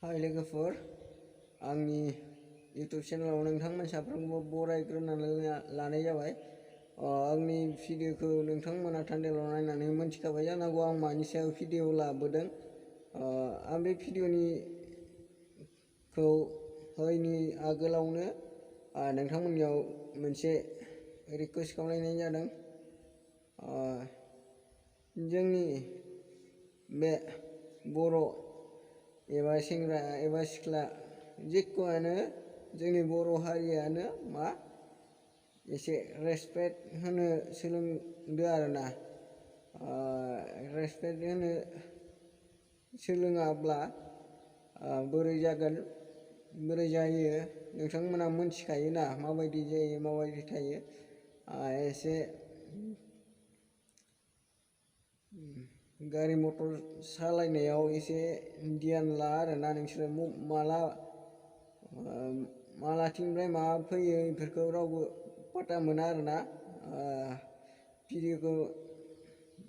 हाय लोगोफोर आंनि यूट्यूब चेनेलाव नोंथांमोन साफ्रोमबो बरायग्रोनानै लानाय जाबाय। आंनि भिडिअखौ नोंथांमोना थान्दैल' नायनानै मोनथिखाबाय जानांगौ आं मानि सायाव भिडिअ लाबोदों। आं बे भिडिअखौ होयैनि आगोलावनो नोंथांमोननियाव मोनसे रिक्वेस्ट खालामनाय जादों। जोंनि बे बर' एबा सेंग्रा एबा सिख्ला जिखुनु जोंनि बर' हारियानो मा एसे रेसपेक्ट होनो सोलोंदो आरोना। रेसपेक्ट होनो सोलोङाब्ला बोरै जागोन बोरै जायो नोंथांमोना मोनथिखायोना माबायदि जायो माबायदि थायो। एसे गारि मटर सालायनायाव एसे ध्यान ला आरोना नोंसोरो मालाथिंनिफ्राय माबा फैयो बेफोरखौ रावबो पात्ता मोना आरोना। भिडिअखौ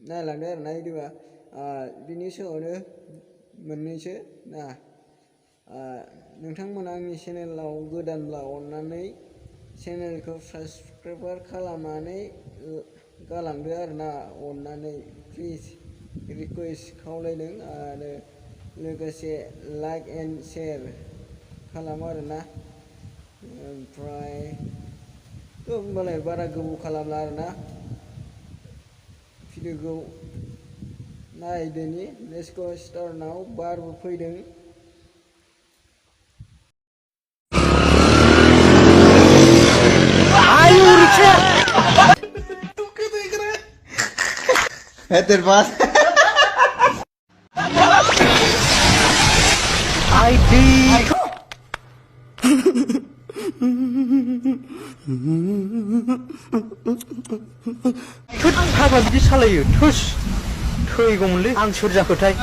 नायलांदो आरोना बिदिबा बिनि सायावनो मोननैसो ना नोंथांमोना आंनि चेनेलाव गोदानब्ला अननानै चेनेलखौ साबसक्राइब खालामनानै गालांदो आरोना अननानै प्लिज रिक्वेस्ट खावलायदों आरो लोगोसे लाइक एन्ड शेयार खालाम आरोना। ओमफ्राय होमबालाय बारा गोबाव खालामला आरोना भिडिअखौ नायदोनि लेट्स गो स्टार्ट नाउ। बारबो फैदों। है तेरे पास आईडी हाबा बिदि सालायो थुस थैगौमोनलै आं सोर जाखोथाय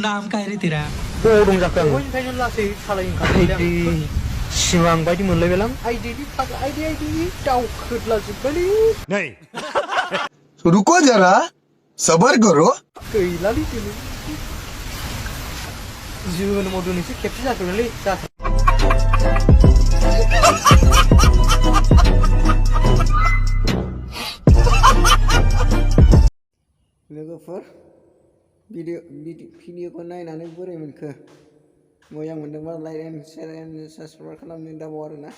नाम कायरे तेरा बरं जाखो आं बयनिफ्रायनो लासै सालायनो सिमां बायदि मोनलायबायलां आइडिनि फाग्ला आइडि दावखोदलाजोब्बायलै नै रुको जरा सबर करो गैलालै दिनै जोनोमाव दिनैसो खेबसे जाथ'दोंलै लोगोफोर भिडिअखौ नायनानै बोरै मोनखो? मोजां मोनदोंबा like and share and subscribe खालामनो दाबाव आरोना।